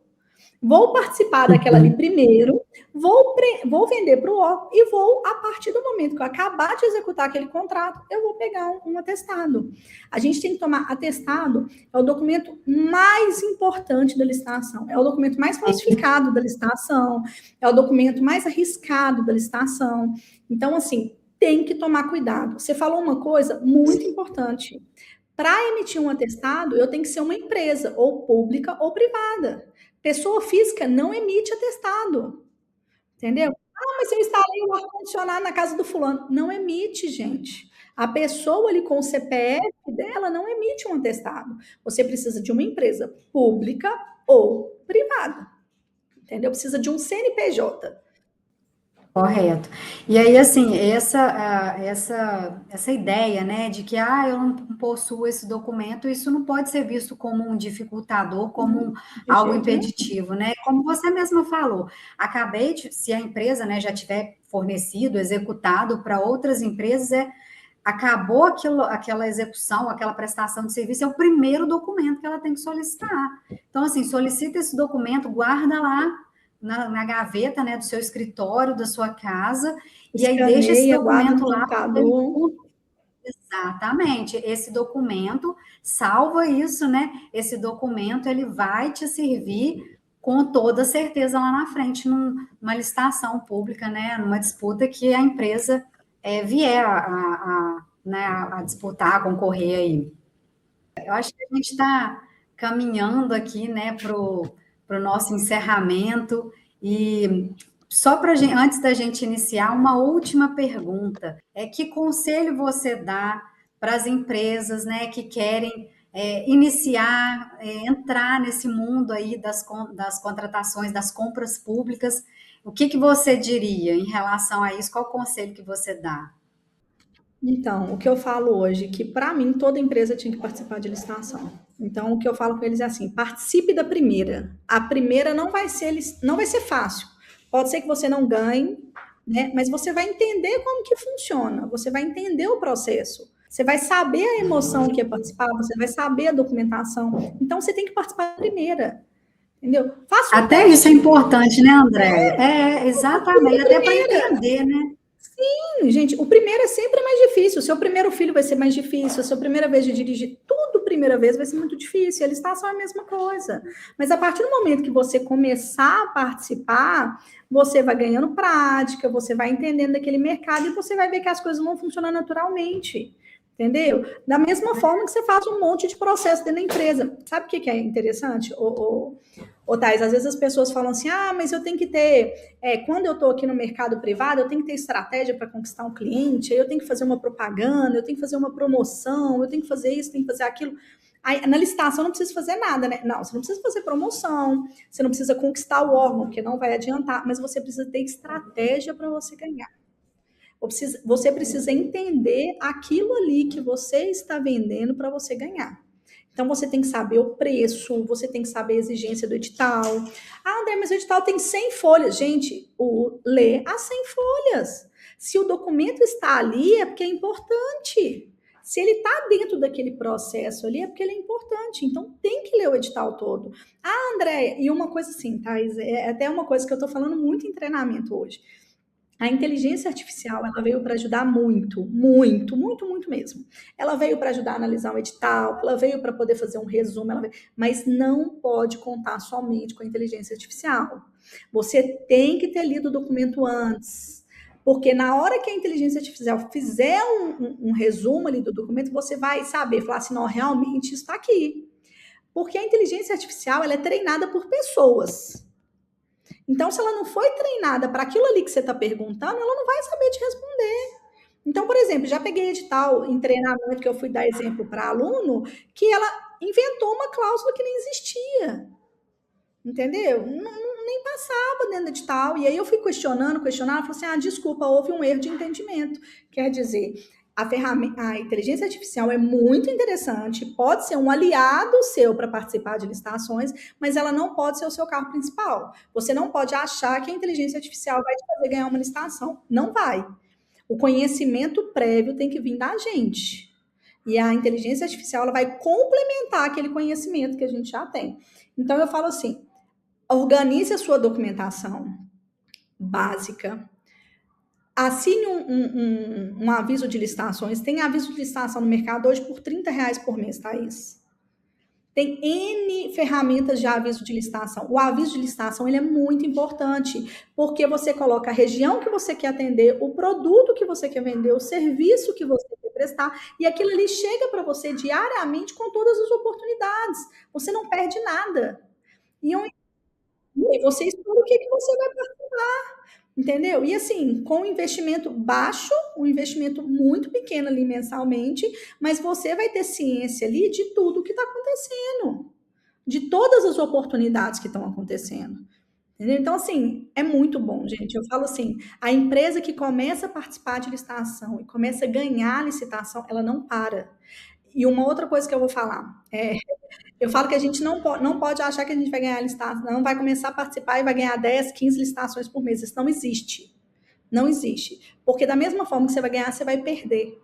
vou participar daquela ali primeiro, vou vender para o órgão e vou, a partir do momento que eu acabar de executar aquele contrato, eu vou pegar um atestado. A gente tem que tomar atestado, é o documento mais importante da licitação, é o documento mais falsificado da licitação, é o documento mais arriscado da licitação. Então, assim, tem que tomar cuidado. Você falou uma coisa muito importante. Para emitir um atestado, eu tenho que ser uma empresa, ou pública ou privada. Pessoa física não emite atestado, entendeu? Mas eu instalei o ar-condicionado na casa do fulano. Não emite, gente. A pessoa ali com o CPF dela não emite um atestado. Você precisa de uma empresa pública ou privada, entendeu? Precisa de um CNPJ. Correto. E aí, assim, essa ideia, né, de que, eu não possuo esse documento, isso não pode ser visto como um dificultador, como algo impeditivo, né? Como você mesma falou, se a empresa, né, já tiver fornecido, executado para outras empresas, acabou aquela execução, aquela prestação de serviço, é o primeiro documento que ela tem que solicitar. Então, assim, solicita esse documento, guarda lá, na gaveta, né, do seu escritório, da sua casa, e aí deixa esse documento lá. Exatamente, esse documento, salva isso, né? Esse documento, ele vai te servir com toda certeza lá na frente, numa licitação pública, né? Numa disputa que a empresa vier a disputar, a concorrer aí. Eu acho que a gente está caminhando aqui, né, para o nosso encerramento. E só antes da gente iniciar, uma última pergunta. Que conselho você dá para as empresas, né, que querem iniciar, entrar nesse mundo aí das contratações, das compras públicas? O que você diria em relação a isso? Qual o conselho que você dá? Então, o que eu falo hoje, que para mim toda empresa tinha que participar de licitação. Então, o que eu falo com eles é assim: participe da primeira. A primeira não vai ser fácil. Pode ser que você não ganhe, né? Mas você vai entender como que funciona. Você vai entender o processo. Você vai saber a emoção que é participar. Você vai saber a documentação. Então, você tem que participar da primeira. Entendeu? Até isso é importante, né, André? Exatamente. Até para entender, né? Sim, gente, o primeiro é sempre mais difícil. O seu primeiro filho vai ser mais difícil, a sua primeira vez de dirigir, tudo primeira vez vai ser muito difícil. A licitação é a mesma coisa. Mas a partir do momento que você começar a participar, você vai ganhando prática, você vai entendendo daquele mercado e você vai ver que as coisas vão funcionar naturalmente. Entendeu? Da mesma forma que você faz um monte de processo dentro da empresa. Sabe o que é interessante, Ô, Thais, às vezes as pessoas falam assim, mas eu tenho que ter, quando eu estou aqui no mercado privado, eu tenho que ter estratégia para conquistar um cliente, aí eu tenho que fazer uma propaganda, eu tenho que fazer uma promoção, eu tenho que fazer isso, tenho que fazer aquilo. Aí, na licitação não precisa fazer nada, né? Não, você não precisa fazer promoção, você não precisa conquistar o órgão, porque não vai adiantar, mas você precisa ter estratégia para você ganhar. Você precisa entender aquilo ali que você está vendendo para você ganhar. Então, você tem que saber o preço, você tem que saber a exigência do edital. André, mas o edital tem 100 folhas. Gente, lê as 100 folhas. Se o documento está ali, é porque é importante. Se ele está dentro daquele processo ali, é porque ele é importante. Então, tem que ler o edital todo. André, e uma coisa assim, Thais, é até uma coisa que eu estou falando muito em treinamento hoje. A inteligência artificial, ela veio para ajudar muito, muito, muito, muito mesmo. Ela veio para ajudar a analisar um edital, ela veio para poder fazer um resumo, mas não pode contar somente com a inteligência artificial. Você tem que ter lido o documento antes, porque na hora que a inteligência artificial fizer um resumo ali do documento, você vai saber, falar assim, não, realmente isso está aqui. Porque a inteligência artificial, ela é treinada por pessoas. Então, se ela não foi treinada para aquilo ali que você está perguntando, ela não vai saber te responder. Então, por exemplo, já peguei edital em treinamento que eu fui dar exemplo para aluno, que ela inventou uma cláusula que nem existia. Entendeu? Nem passava dentro do edital. E aí eu fui questionando, ela falou assim, desculpa, houve um erro de entendimento. Quer dizer, a inteligência artificial é muito interessante, pode ser um aliado seu para participar de licitações, mas ela não pode ser o seu carro principal. Você não pode achar que a inteligência artificial vai te fazer ganhar uma licitação. Não vai. O conhecimento prévio tem que vir da gente. E a inteligência artificial ela vai complementar aquele conhecimento que a gente já tem. Então, eu falo assim, organize a sua documentação básica, assine um aviso de licitações. Tem aviso de licitação no mercado hoje por R$30 por mês, Thaís. Tem N ferramentas de aviso de licitação. O aviso de licitação ele é muito importante, porque você coloca a região que você quer atender, o produto que você quer vender, o serviço que você quer prestar, e aquilo ali chega para você diariamente com todas as oportunidades. Você não perde nada. E você estuda o que você vai participar. Entendeu? E assim, com um investimento baixo, um investimento muito pequeno ali mensalmente, mas você vai ter ciência ali de tudo que está acontecendo, de todas as oportunidades que estão acontecendo. Entendeu? Então, assim, é muito bom, gente. Eu falo assim, a empresa que começa a participar de licitação e começa a ganhar a licitação, ela não para. E uma outra coisa que eu vou falar, eu falo que a gente não pode achar que a gente vai ganhar licitação, não vai começar a participar e vai ganhar 10, 15 licitações por mês. Isso não existe. Não existe. Porque da mesma forma que você vai ganhar, você vai perder.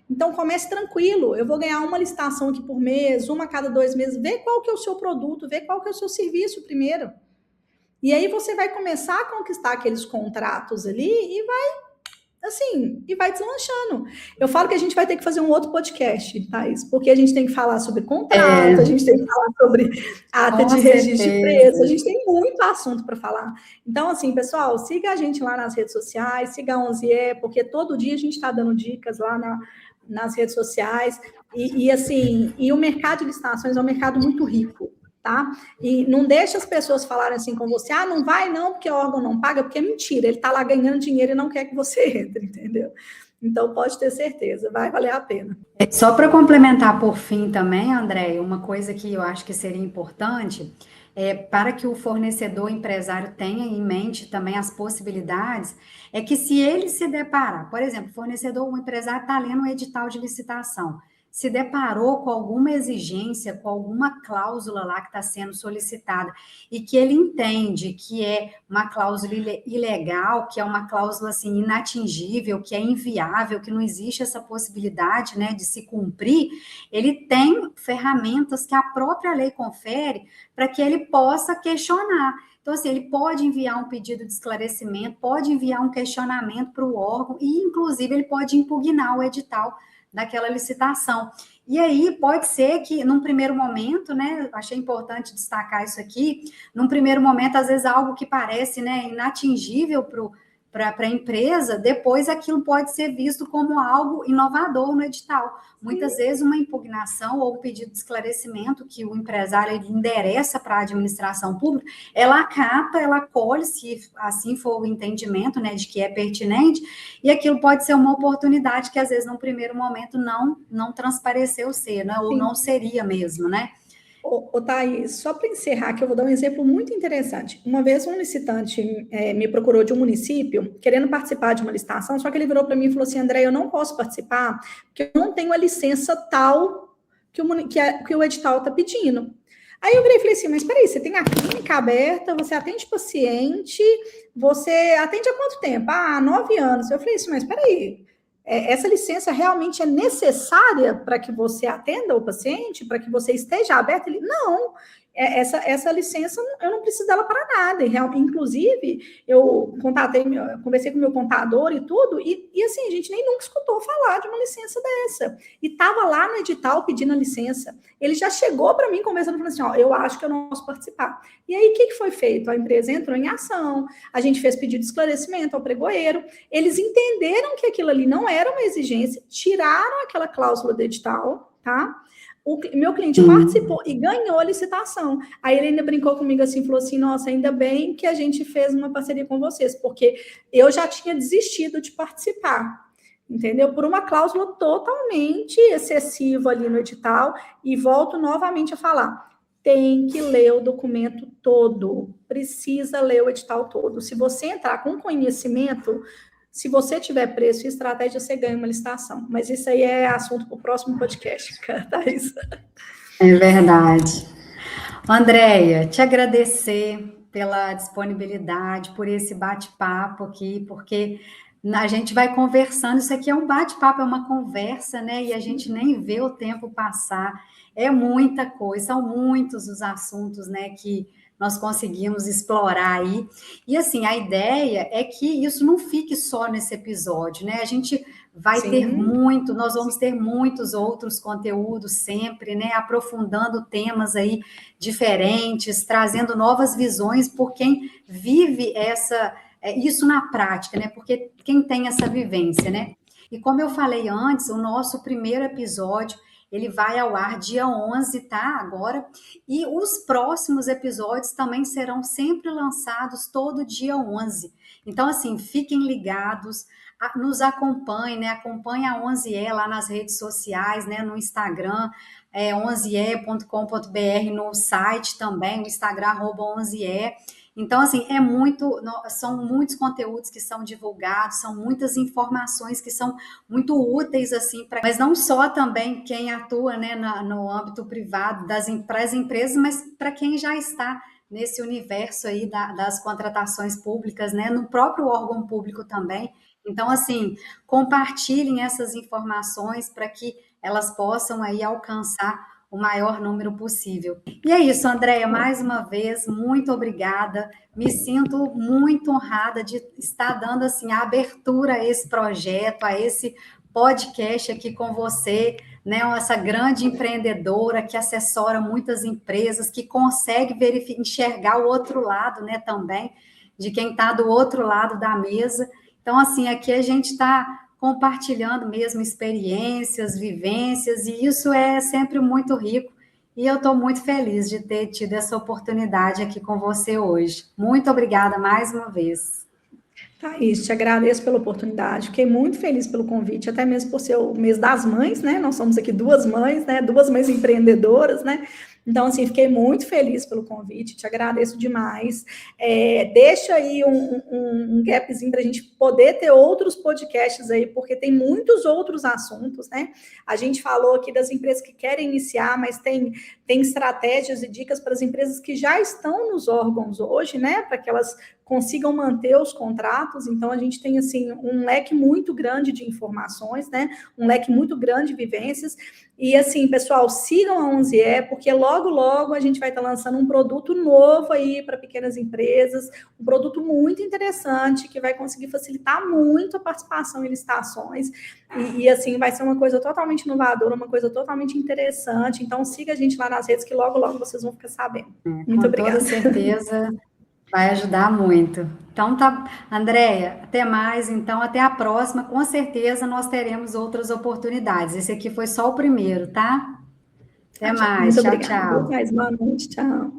Então, comece tranquilo. Eu vou ganhar uma licitação aqui por mês, uma a cada 2 meses. Vê qual que é o seu produto, vê qual que é o seu serviço primeiro. E aí você vai começar a conquistar aqueles contratos ali e vai deslanchando. Eu falo que a gente vai ter que fazer um outro podcast, Thaís, porque a gente tem que falar sobre contrato, a gente tem que falar sobre ata de registro de preço, a gente tem muito assunto para falar. Então, assim, pessoal, siga a gente lá nas redes sociais, siga a 11E, porque todo dia a gente está dando dicas lá nas redes sociais, e o mercado de licitações é um mercado muito rico. Tá? E não deixa as pessoas falarem assim com você, não vai não, porque o órgão não paga, porque é mentira, ele está lá ganhando dinheiro e não quer que você entre, entendeu? Então, pode ter certeza, vai valer a pena. Só para complementar por fim também, André, uma coisa que eu acho que seria importante para que o fornecedor empresário tenha em mente também as possibilidades, é que se ele se deparar, por exemplo, o empresário está lendo um edital de licitação, se deparou com alguma exigência, com alguma cláusula lá que está sendo solicitada e que ele entende que é uma cláusula ilegal, que é uma cláusula assim inatingível, que é inviável, que não existe essa possibilidade, né, de se cumprir, ele tem ferramentas que a própria lei confere para que ele possa questionar. Então, assim, ele pode enviar um pedido de esclarecimento, pode enviar um questionamento para o órgão e, inclusive, ele pode impugnar o edital daquela licitação. E aí pode ser que, num primeiro momento, né, achei importante destacar isso aqui, num primeiro momento, às vezes algo que parece, né, inatingível para a empresa, depois aquilo pode ser visto como algo inovador no edital. Muitas vezes uma impugnação ou um pedido de esclarecimento que o empresário ele endereça para a administração pública, ela acata, ela acolhe, se assim for o entendimento, né, de que é pertinente, e aquilo pode ser uma oportunidade que às vezes no primeiro momento não transpareceu ser, né, ou não seria mesmo, né? Ô, Thaís, só para encerrar, que eu vou dar um exemplo muito interessante. Uma vez um licitante me procurou de um município, querendo participar de uma licitação, só que ele virou para mim e falou assim, André, eu não posso participar, porque eu não tenho a licença tal que o edital está pedindo. Aí eu virei e falei assim, mas peraí, você tem a clínica aberta, você atende paciente, você atende há quanto tempo? Ah, 9 anos. Eu falei assim, mas peraí, essa licença realmente é necessária para que você atenda o paciente, para que você esteja aberto? Ele, não, essa licença, eu não preciso dela para nada. Inclusive, eu conversei com o meu contador e tudo, e assim, a gente nem nunca escutou falar de uma licença dessa. E estava lá no edital pedindo a licença. Ele já chegou para mim conversando, falando assim, ó, eu acho que eu não posso participar. E aí, o que foi feito? A empresa entrou em ação, a gente fez pedido de esclarecimento ao pregoeiro, eles entenderam que aquilo ali não era uma exigência, tiraram aquela cláusula do edital, tá? O meu cliente participou e ganhou a licitação. Aí ele ainda brincou comigo assim, falou assim, nossa, ainda bem que a gente fez uma parceria com vocês, porque eu já tinha desistido de participar, entendeu? Por uma cláusula totalmente excessiva ali no edital, e volto novamente a falar, tem que ler o documento todo, precisa ler o edital todo. Se você entrar com conhecimento, se você tiver preço e estratégia, você ganha uma licitação. Mas isso aí é assunto para o próximo podcast, Thaís. É verdade. Andréia, te agradecer pela disponibilidade, por esse bate-papo aqui, porque a gente vai conversando, isso aqui é um bate-papo, é uma conversa, né? E a gente nem vê o tempo passar. É muita coisa, são muitos os assuntos, né, que nós conseguimos explorar aí. E assim, a ideia é que isso não fique só nesse episódio, né? A gente vai ter nós vamos ter muitos outros conteúdos sempre, né? Aprofundando temas aí diferentes, trazendo novas visões por quem vive isso na prática, né? Porque quem tem essa vivência, né? E como eu falei antes, o nosso primeiro episódio ele vai ao ar dia 11, tá? Agora. E os próximos episódios também serão sempre lançados todo dia 11. Então, assim, fiquem ligados, nos acompanhem, né? Acompanhe a 11E lá nas redes sociais, né? No Instagram, 11e.com.br, no site também, o Instagram, @11e. Então, assim, são muitos conteúdos que são divulgados, são muitas informações que são muito úteis, assim, mas não só também quem atua, né, no âmbito privado das empresas, mas para quem já está nesse universo aí das contratações públicas, né, no próprio órgão público também. Então, assim, compartilhem essas informações para que elas possam aí alcançar o maior número possível. E é isso, Andréia, mais uma vez, muito obrigada. Me sinto muito honrada de estar dando assim a abertura a esse projeto, a esse podcast aqui com você, né? Essa grande empreendedora que assessora muitas empresas, que consegue enxergar o outro lado, né, também, de quem está do outro lado da mesa. Então, assim, aqui a gente está compartilhando mesmo experiências, vivências, e isso é sempre muito rico. E eu estou muito feliz de ter tido essa oportunidade aqui com você hoje. Muito obrigada mais uma vez. Thaís, te agradeço pela oportunidade, fiquei muito feliz pelo convite, até mesmo por ser o mês das mães, né? Nós somos aqui duas mães, né? Duas mães empreendedoras, né? Então, assim, fiquei muito feliz pelo convite, te agradeço demais. Deixa aí um gapzinho para a gente poder ter outros podcasts aí, porque tem muitos outros assuntos, né? A gente falou aqui das empresas que querem iniciar, mas tem estratégias e dicas para as empresas que já estão nos órgãos hoje, né? Para que elas consigam manter os contratos. Então, a gente tem, assim, um leque muito grande de informações, né? Um leque muito grande de vivências. E, assim, pessoal, sigam a 11E, porque logo, logo a gente vai estar lançando um produto novo aí para pequenas empresas, um produto muito interessante, que vai conseguir facilitar muito a participação em licitações. E assim, vai ser uma coisa totalmente inovadora, uma coisa totalmente interessante. Então, siga a gente lá nas redes, que logo, logo vocês vão ficar sabendo. Muito obrigada. Com toda certeza. Vai ajudar muito. Então tá, Andréia, até mais, então até a próxima. Com certeza nós teremos outras oportunidades. Esse aqui foi só o primeiro, tá? Até Tá, joia. Muito mais. Tchau, obrigada. Até tchau. mais. Boa noite. Tchau.